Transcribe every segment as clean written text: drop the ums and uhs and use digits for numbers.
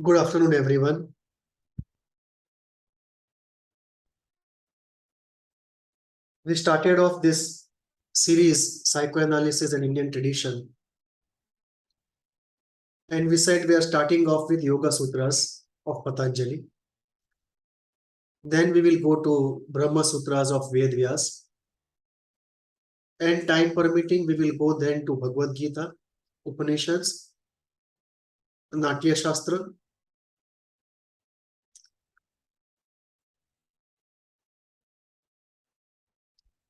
Good afternoon, everyone. We started off this series, Psychoanalysis and Indian Tradition. And we said we are starting off with Yoga Sutras of Patanjali. Then we will go to Brahma Sutras of Vyas. And time permitting, we will go then to Bhagavad Gita, Upanishads, Natya Shastra.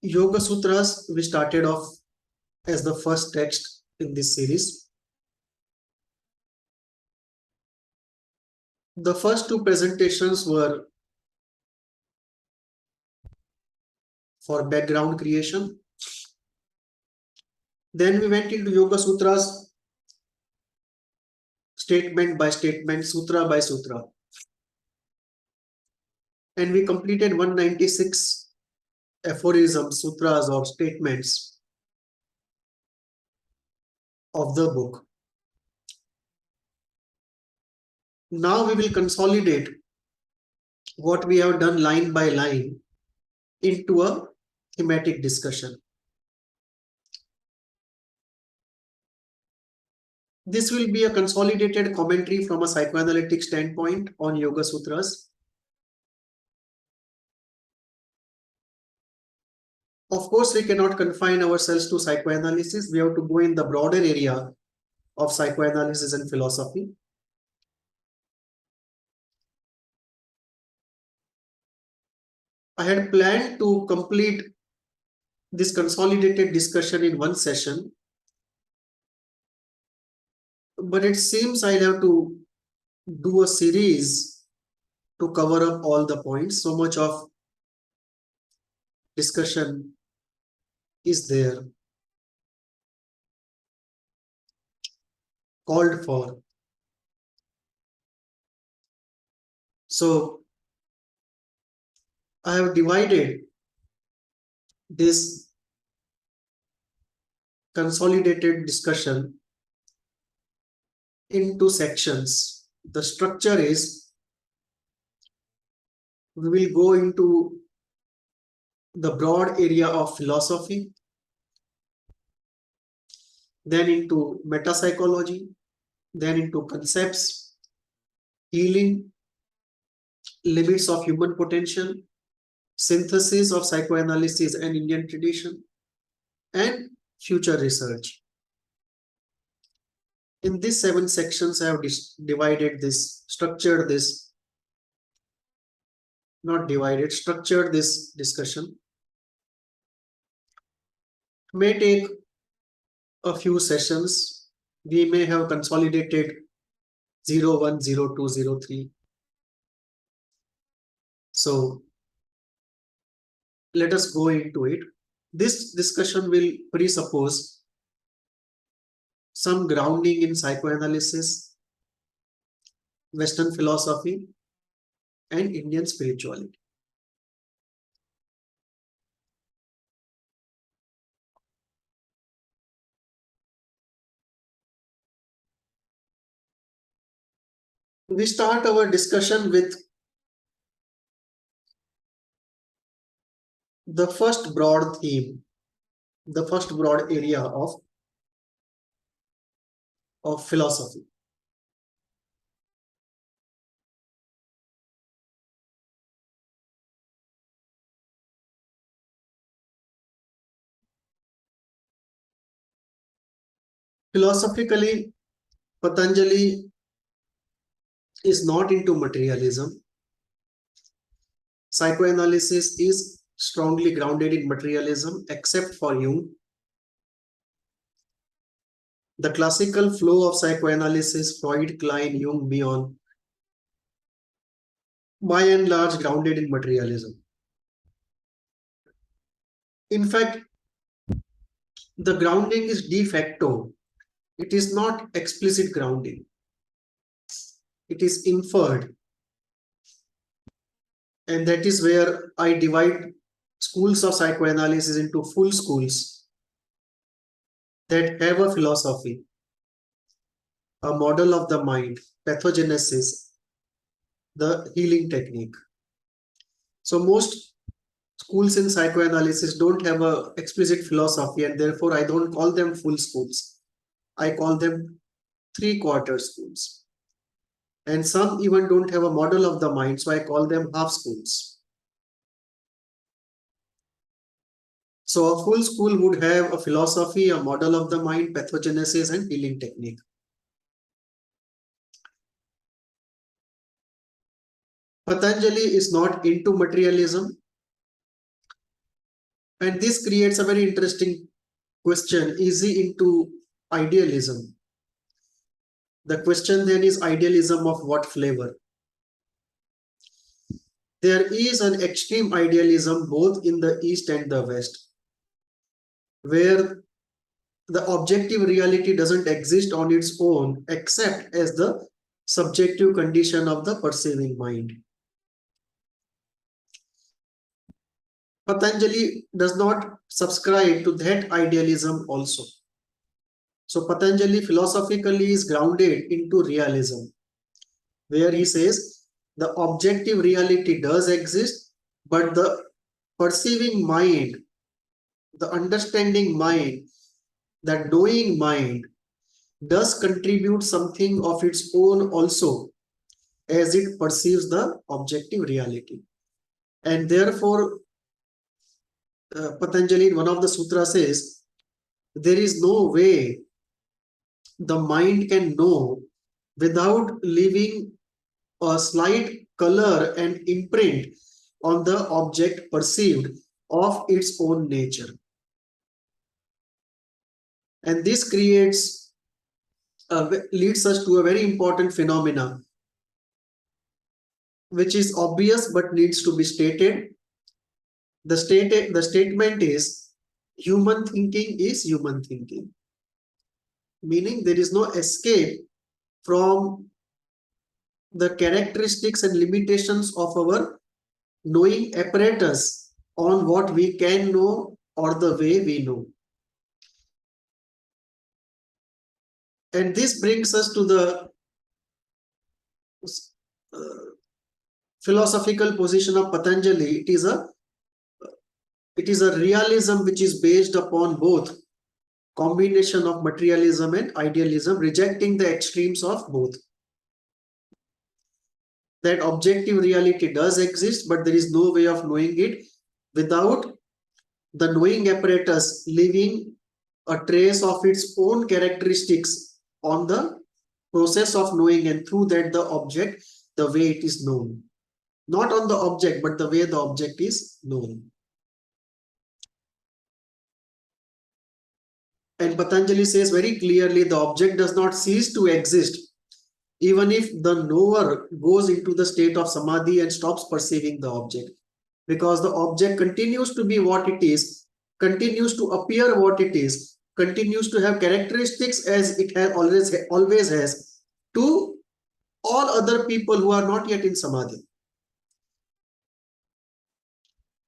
Yoga Sutras, we started off as the first text in this series. The first two presentations were for background creation. Then we went into Yoga Sutras, statement by statement, sutra by sutra. And we completed 196 aphorisms, sutras, or statements of the book. Now we will consolidate what we have done line by line into a thematic discussion. This will be a consolidated commentary from a psychoanalytic standpoint on Yoga Sutras. Of course, we cannot confine ourselves to psychoanalysis. We have to go in the broader area of psychoanalysis and philosophy. I had planned to complete this consolidated discussion in one session, but it seems I'll have to do a series to cover up all the points. So much of discussion is there, called for. So I have divided this consolidated discussion into sections. The structure is, we will go into the broad area of philosophy, then into metapsychology, then into concepts, healing, limits of human potential, synthesis of psychoanalysis and Indian tradition, and future research. In these 7 sections, I have structured this discussion. It may take a few sessions. We may have consolidated 0, 1, 0, 2, 0, 3. So let us go into it. This discussion will presuppose some grounding in psychoanalysis, Western philosophy, and Indian spirituality. We start our discussion with the first broad theme, the first broad area of philosophy. Philosophically, Patanjali is not into materialism. Psychoanalysis is strongly grounded in materialism, except for Jung. The classical flow of psychoanalysis, Freud, Klein, Jung, beyond, by and large grounded in materialism. In fact, the grounding is de facto. It is not explicit grounding. It is inferred. And that is where I divide schools of psychoanalysis into full schools that have a philosophy, a model of the mind, pathogenesis, the healing technique. So most schools in psychoanalysis don't have a explicit philosophy, and therefore I don't call them full schools. I call them three-quarter schools. And some even don't have a model of the mind, so I call them half schools. So a full school would have a philosophy, a model of the mind, pathogenesis, and healing technique. Patanjali is not into materialism. And this creates a very interesting question. Is he into idealism? The question then is idealism of what flavor? There is an extreme idealism both in the East and the West, where the objective reality doesn't exist on its own except as the subjective condition of the perceiving mind. Patanjali does not subscribe to that idealism also. So Patanjali philosophically is grounded into realism, where he says the objective reality does exist, but the perceiving mind, the understanding mind, the knowing mind does contribute something of its own also as it perceives the objective reality. And therefore, Patanjali in one of the sutras says, there is no way the mind can know without leaving a slight color and imprint on the object perceived of its own nature. And this creates, leads us to a very important phenomena, which is obvious but needs to be stated. The statement is, human thinking is human thinking. Meaning there is no escape from the characteristics and limitations of our knowing apparatus on what we can know or the way we know. And this brings us to the philosophical position of Patanjali. It is a realism which is based upon both combination of materialism and idealism, rejecting the extremes of both. That objective reality does exist, but there is no way of knowing it without the knowing apparatus leaving a trace of its own characteristics on the process of knowing, and through that the object, the way it is known. Not on the object, but the way the object is known. And Patanjali says very clearly, the object does not cease to exist even if the knower goes into the state of samadhi and stops perceiving the object, because the object continues to be what it is, continues to appear what it is, continues to have characteristics as it has always has to all other people who are not yet in samadhi.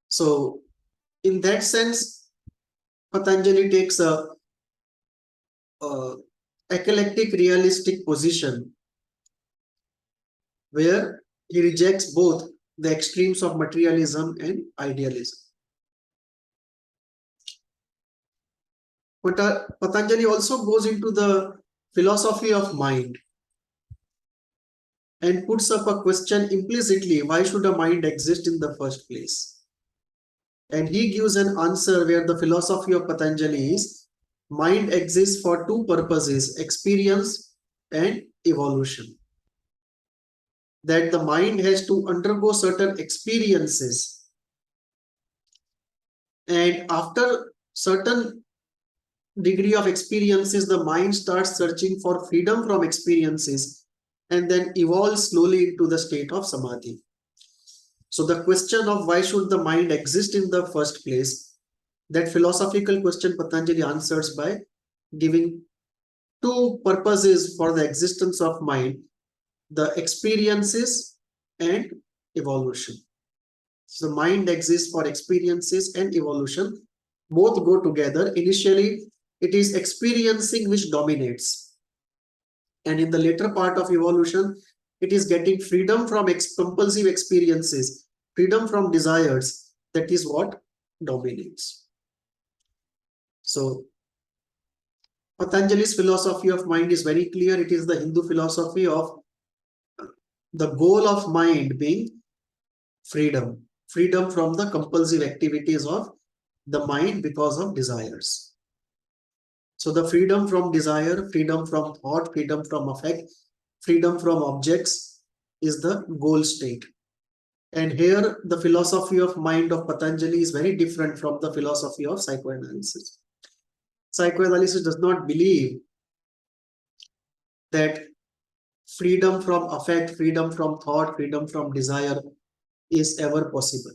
So in that sense, Patanjali takes a eclectic realistic position where he rejects both the extremes of materialism and idealism. But Patanjali also goes into the philosophy of mind and puts up a question implicitly: why should a mind exist in the first place? And he gives an answer where the philosophy of Patanjali is, mind exists for two purposes: experience and evolution. That the mind has to undergo certain experiences, and after certain degree of experiences, the mind starts searching for freedom from experiences and then evolves slowly into the state of samadhi. So the question of why should the mind exist in the first place, that philosophical question Patanjali answers by giving two purposes for the existence of mind: the experiences and evolution. So the mind exists for experiences and evolution. Both go together. Initially, it is experiencing which dominates. And in the later part of evolution, it is getting freedom from compulsive experiences, freedom from desires. That is what dominates. So Patanjali's philosophy of mind is very clear. It is the Hindu philosophy of the goal of mind being freedom, freedom from the compulsive activities of the mind because of desires. So the freedom from desire, freedom from thought, freedom from affect, freedom from objects is the goal state. And here the philosophy of mind of Patanjali is very different from the philosophy of psychoanalysis. Psychoanalysis does not believe that freedom from affect, freedom from thought, freedom from desire is ever possible.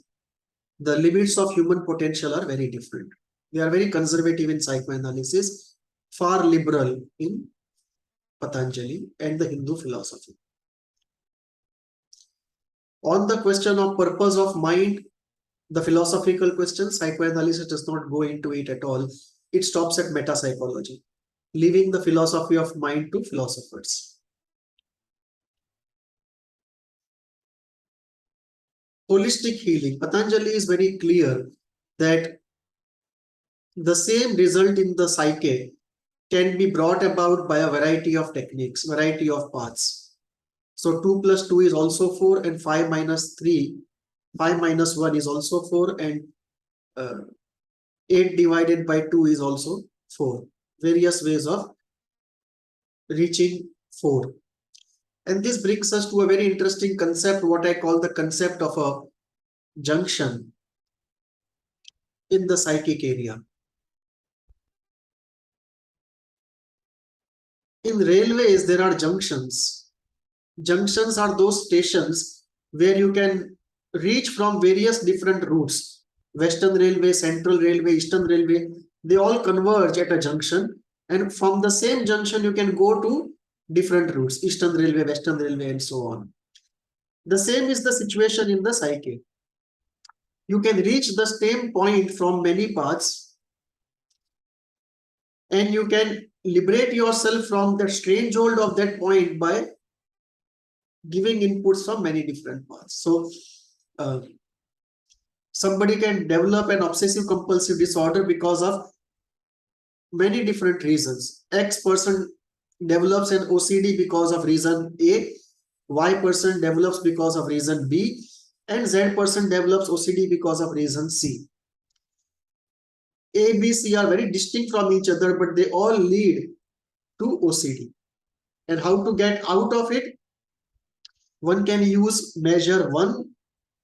The limits of human potential are very different. We are very conservative in psychoanalysis, far liberal in Patanjali and the Hindu philosophy. On the question of purpose of mind, the philosophical question, psychoanalysis does not go into it at all. It stops at metapsychology, leaving the philosophy of mind to philosophers. Holistic healing. Patanjali is very clear that the same result in the psyche can be brought about by a variety of techniques, variety of paths. So 2 plus 2 is also 4, and 5 minus 3, 5 minus 1 is also 4, and 8 divided by 2 is also 4. Various ways of reaching 4. And this brings us to a very interesting concept, what I call the concept of a junction in the psychic area. In railways, there are junctions. Junctions are those stations where you can reach from various different routes. Western Railway, Central Railway, Eastern Railway, they all converge at a junction. And from the same junction, you can go to different routes, Eastern Railway, Western Railway, and so on. The same is the situation in the psyche. You can reach the same point from many paths, and you can liberate yourself from the strange hold of that point by giving inputs from many different paths. So somebody can develop an obsessive compulsive disorder because of many different reasons. X person develops an OCD because of reason A, Y person develops because of reason B, and Z person develops OCD because of reason C. A, B, C are very distinct from each other, but they all lead to OCD. And how to get out of it? One can use measure 1,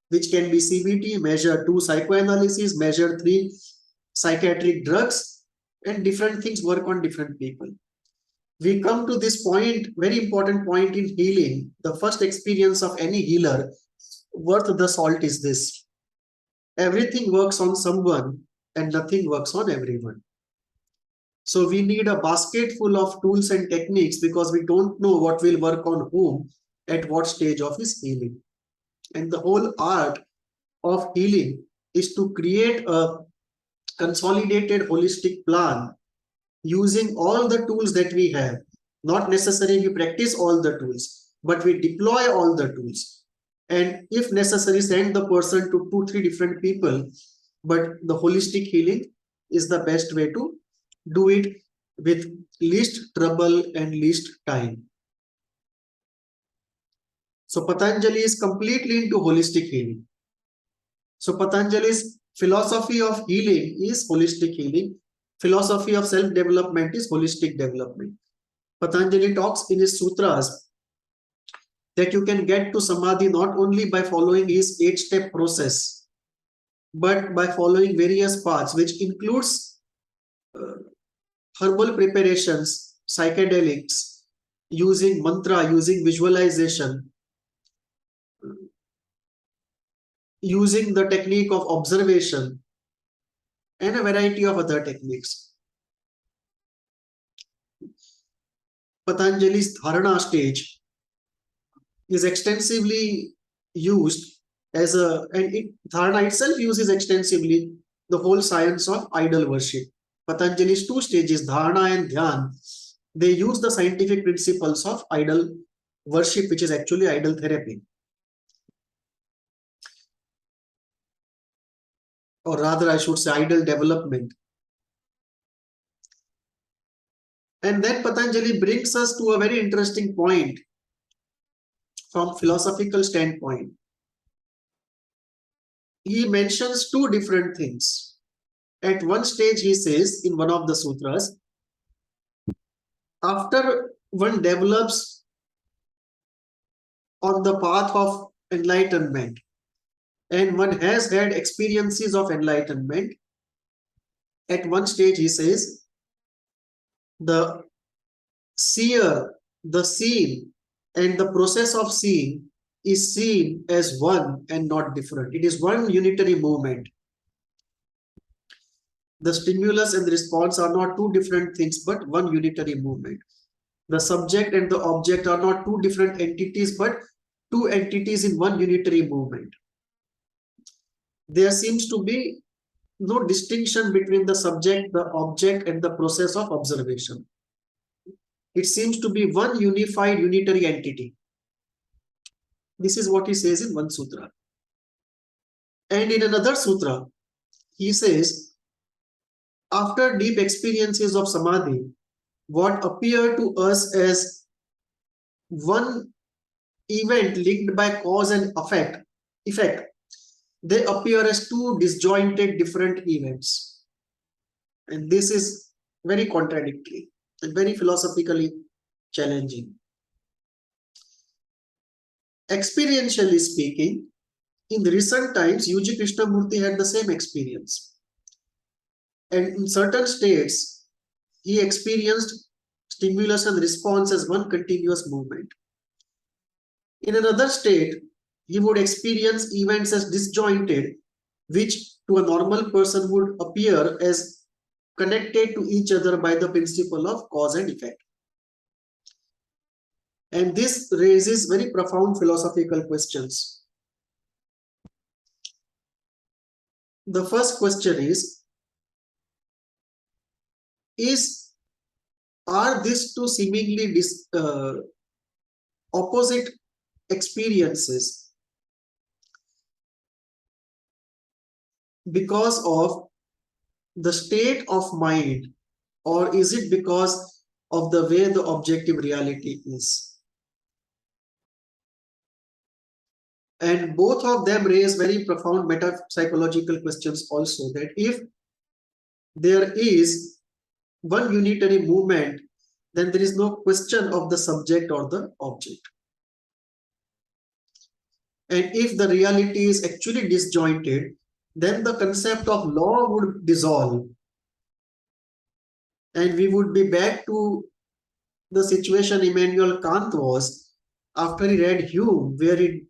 which can be CBT, measure 2, psychoanalysis, measure 3, psychiatric drugs, and different things work on different people. We come to this point, very important point in healing. The first experience of any healer worth the salt is this: everything works on someone and nothing works on everyone. So we need a basket full of tools and techniques because we don't know what will work on whom at what stage of his healing. And the whole art of healing is to create a consolidated holistic plan using all the tools that we have. Not necessarily we practice all the tools, but we deploy all the tools. And if necessary, send the person to 2-3 different people. But the holistic healing is the best way to do it with least trouble and least time. So Patanjali is completely into holistic healing. So Patanjali's philosophy of healing is holistic healing. Philosophy of self-development is holistic development. Patanjali talks in his sutras that you can get to samadhi not only by following his 8-step process, but by following various paths, which includes herbal preparations, psychedelics, using mantra, using visualization, using the technique of observation, and a variety of other techniques. Patanjali's dharana stage is extensively used as a, and dharana itself uses extensively the whole science of idol worship. Patanjali's 2 stages, dharana and dhyan, They use the scientific principles of idol worship, which is actually idol therapy, or rather I should say idol development. And then Patanjali brings us to a very interesting point from philosophical standpoint. He mentions two different things. At one stage, he says in one of the sutras, after one develops on the path of enlightenment and one has had experiences of enlightenment, at one stage, he says, the seer, the seen, and the process of seeing is seen as one and not different. It is one unitary movement. The stimulus and the response are not two different things, but one unitary movement. The subject and the object are not two different entities, but two entities in one unitary movement. There seems to be no distinction between the subject, the object, and the process of observation. It seems to be one unified unitary entity. This is what he says in one sutra. And in another sutra, he says, after deep experiences of samadhi, what appear to us as one event linked by cause and effect, they appear as two disjointed different events. And this is very contradictory and very philosophically challenging. Experientially speaking, in the recent times, U.G. Krishnamurti had the same experience. And in certain states, he experienced stimulus and response as one continuous movement. In another state, he would experience events as disjointed, which to a normal person would appear as connected to each other by the principle of cause and effect. And this raises very profound philosophical questions. The first question are these two seemingly opposite experiences because of the state of mind, or is it because of the way the objective reality is? And both of them raise very profound metapsychological questions also, that if there is one unitary movement, then there is no question of the subject or the object. And if the reality is actually disjointed, then the concept of law would dissolve. And we would be back to the situation Immanuel Kant was after he read Hume, where he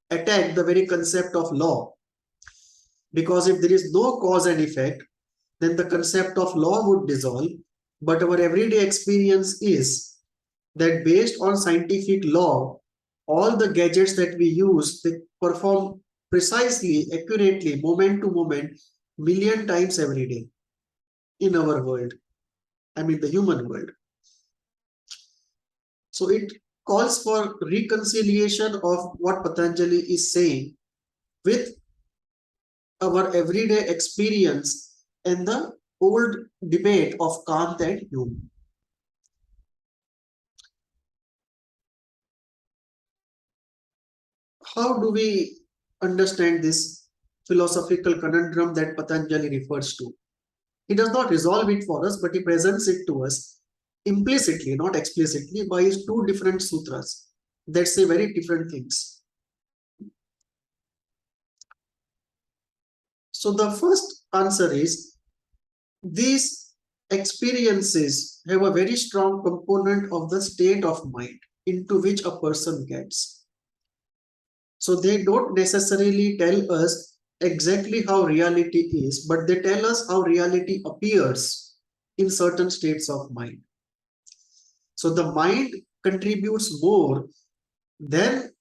attacked the very concept of law. Because if there is no cause and effect, then the concept of law would dissolve. But our everyday experience is that based on scientific law, all the gadgets that we use, they perform precisely, accurately, moment to moment, million times every day in our world. I mean, the human world. So it calls for reconciliation of what Patanjali is saying with our everyday experience and the old debate of Kant and Hume. How do we understand this philosophical conundrum that Patanjali refers to? He does not resolve it for us, but he presents it to us implicitly, not explicitly, by his two different sutras that say very different things. So the first answer is, these experiences have a very strong component of the state of mind into which a person gets. So they don't necessarily tell us exactly how reality is, but they tell us how reality appears in certain states of mind. So the mind contributes more than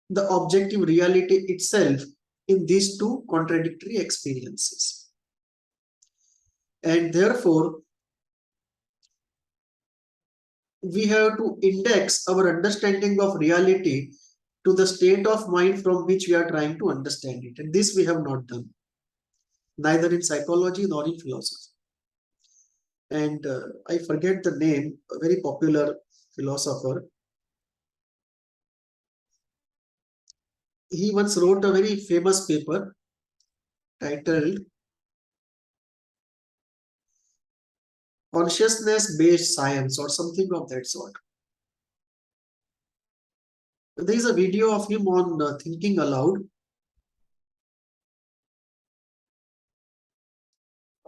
the objective reality itself in these two contradictory experiences. And therefore, we have to index our understanding of reality to the state of mind from which we are trying to understand it. And this we have not done, neither in psychology nor in philosophy. And I forget the name, a very popular philosopher. He once wrote a very famous paper titled Consciousness-Based Science or something of that sort. There is a video of him on thinking aloud.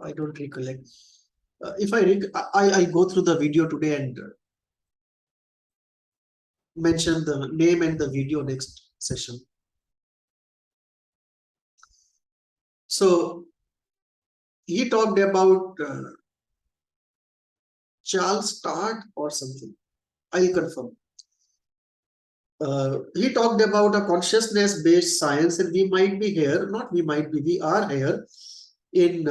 I don't recollect. If I'll go through the video today and mention the name and the video next session. So he talked about Charles Start or something. I'll confirm. He talked about a consciousness-based science, and we might be here, not we might be, we are here in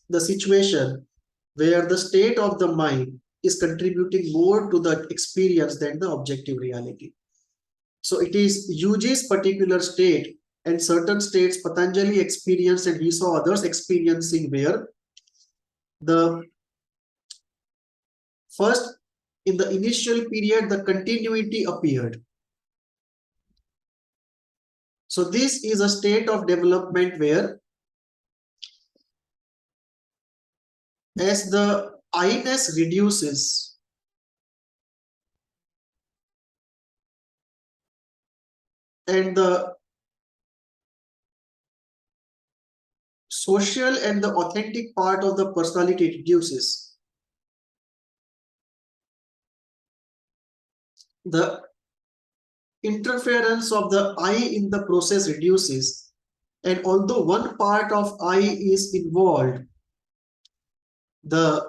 the situation where the state of the mind is contributing more to the experience than the objective reality. So it is Yuji's particular state and certain states Patanjali experienced and he saw others experiencing where the first, in the initial period, the continuity appeared. So this is a state of development where as the I-ness reduces, and the social and the authentic part of the personality reduces, the interference of the I in the process reduces, and although one part of I is involved, the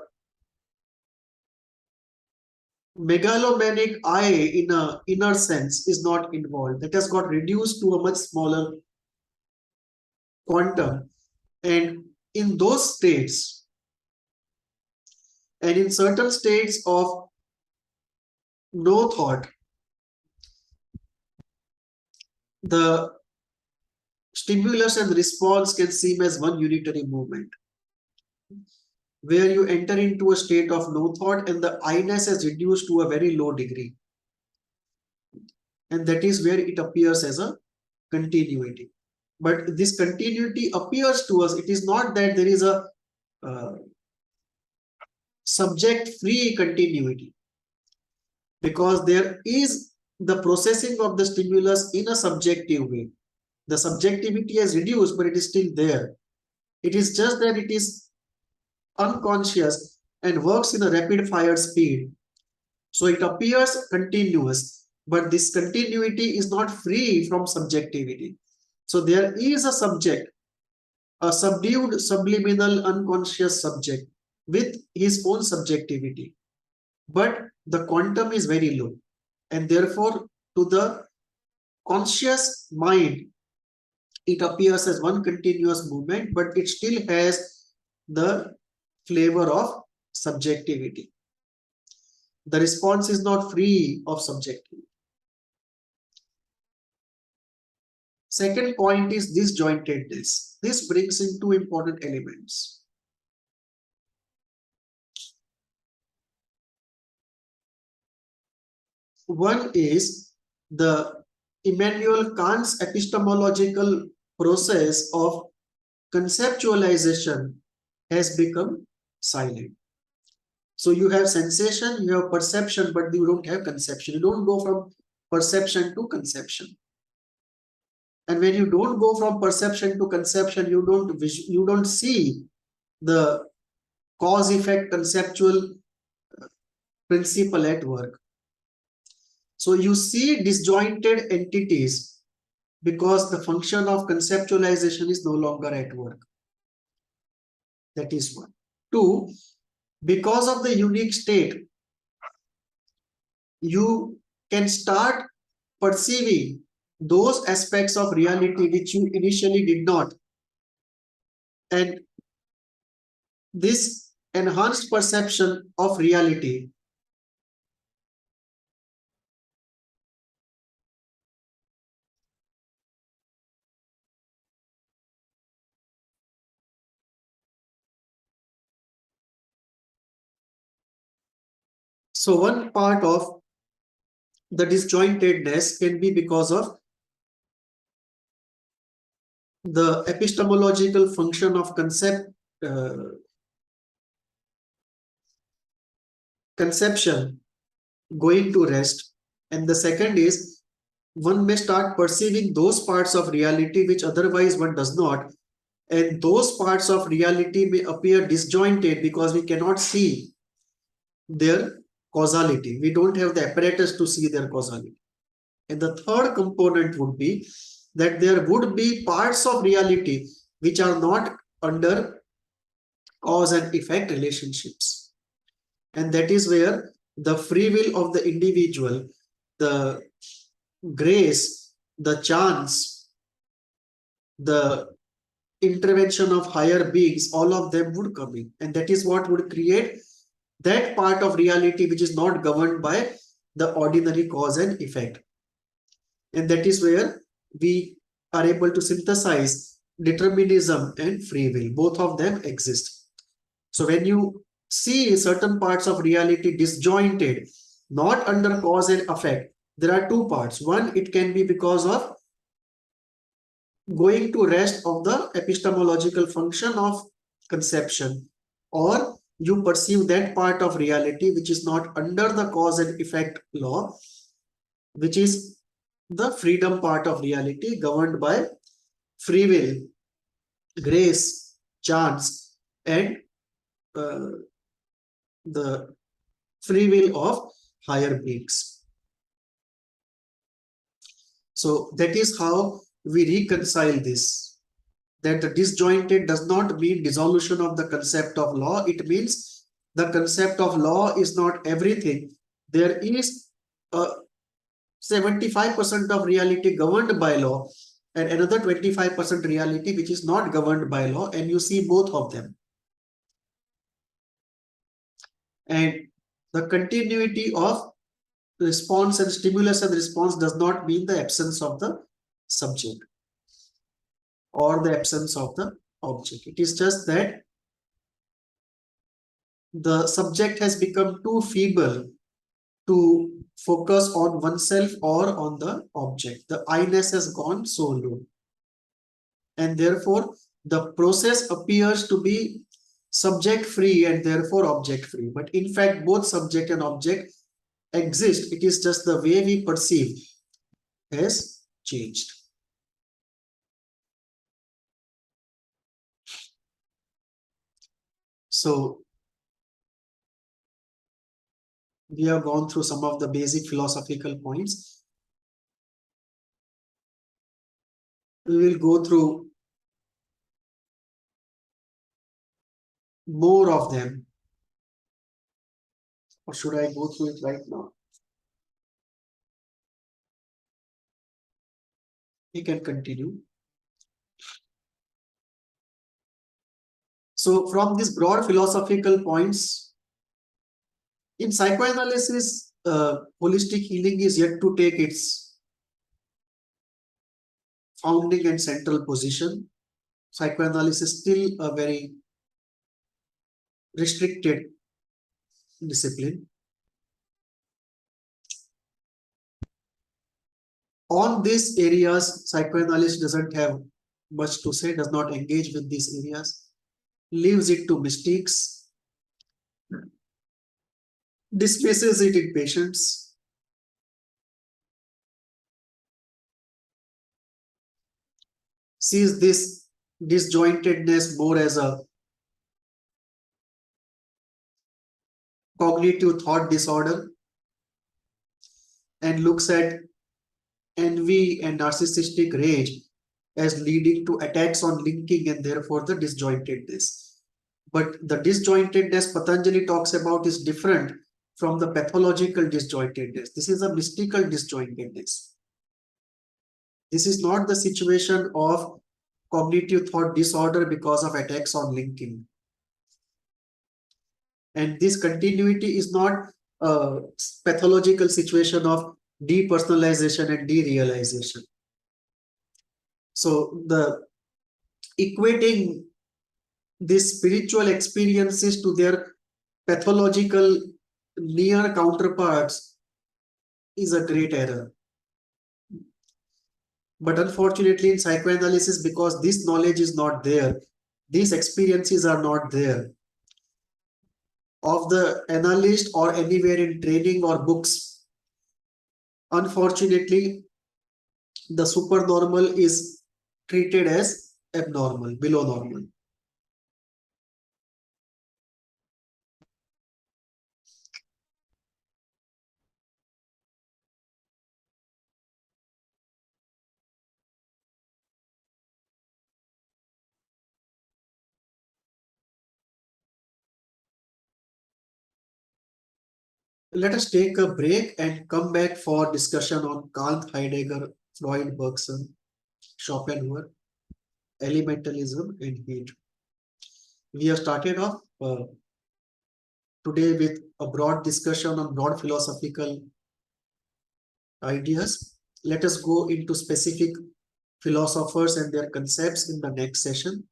megalomaniac I in a inner sense is not involved. That has got reduced to a much smaller quantum. And in those states, and in certain states of no thought, the stimulus and response can seem as one unitary movement, where you enter into a state of no thought and the I-ness is reduced to a very low degree. And that is where it appears as a continuity. But this continuity appears to us. It is not that there is a subject-free continuity, because there is the processing of the stimulus in a subjective way. The subjectivity has reduced, but it is still there. It is just that it is unconscious and works in a rapid-fire speed. So it appears continuous, but this continuity is not free from subjectivity. So there is a subject, a subdued, subliminal, unconscious subject with his own subjectivity. But the quantum is very low. And therefore, to the conscious mind, it appears as one continuous movement, but it still has the flavor of subjectivity. The response is not free of subjectivity. Second point is disjointedness. This brings in two important elements. One is the Immanuel Kant's epistemological process of conceptualization has become silent. So you have sensation, you have perception, but you don't have conception. You don't go from perception to conception. And when you don't go from perception to conception, you don't see the cause-effect conceptual principle at work. So you see disjointed entities because the function of conceptualization is no longer at work. That is one. Two, because of the unique state, you can start perceiving those aspects of reality which you initially did not. And this enhanced perception of reality. So one part of the disjointedness can be because of the epistemological function of conception going to rest. And the second is one may start perceiving those parts of reality which otherwise one does not. And those parts of reality may appear disjointed because we cannot see their causality. We don't have the apparatus to see their causality. And the third component would be that there would be parts of reality which are not under cause and effect relationships. And that is where the free will of the individual, the grace, the chance, the intervention of higher beings, all of them would come in. And that is what would create that part of reality which is not governed by the ordinary cause and effect. And that is where we are able to synthesize determinism and free will. Both of them exist. So when you see certain parts of reality disjointed, not under cause and effect, there are two parts. One, it can be because of going to rest of the epistemological function of conception, or you perceive that part of reality which is not under the cause and effect law, which is the freedom part of reality governed by free will, grace, chance, and the free will of higher beings. So that is how we reconcile this. That the disjointed does not mean dissolution of the concept of law. It means the concept of law is not everything. There is a 75% of reality governed by law and another 25% reality which is not governed by law, and you see both of them. And the continuity of response and stimulus and response does not mean the absence of the subject or the absence of the object. It is just that the subject has become too feeble to focus on oneself or on the object. The I-ness has gone so low. And therefore, the process appears to be subject free and therefore object free. But in fact, both subject and object exist. It is just the way we perceive has changed. So we have gone through some of the basic philosophical points. We will go through more of them. Or should I go through it right now? We can continue. So from these broad philosophical points, in psychoanalysis, holistic healing is yet to take its founding and central position. Psychoanalysis is still a very restricted discipline. On these areas, psychoanalysis doesn't have much to say, does not engage with these areas, leaves it to mystics, dismisses it in patients, sees this disjointedness more as a cognitive thought disorder, and looks at envy and narcissistic rage as leading to attacks on linking and therefore the disjointedness. But the disjointedness Patanjali talks about is different from the pathological disjointedness. This is a mystical disjointedness. This is not the situation of cognitive thought disorder because of attacks on linking. And this continuity is not a pathological situation of depersonalization and derealization. So the equating these spiritual experiences to their pathological near counterparts is a great error. But unfortunately, in psychoanalysis, because this knowledge is not there, these experiences are not there, of the analyst or anywhere in training or books, unfortunately, the supernormal is treated as abnormal, below normal. Let us take a break and come back for discussion on Kant, Heidegger, Freud, Bergson, Schopenhauer, elementalism, and hate. We have started off today with a broad discussion on broad philosophical ideas. Let us go into specific philosophers and their concepts in the next session.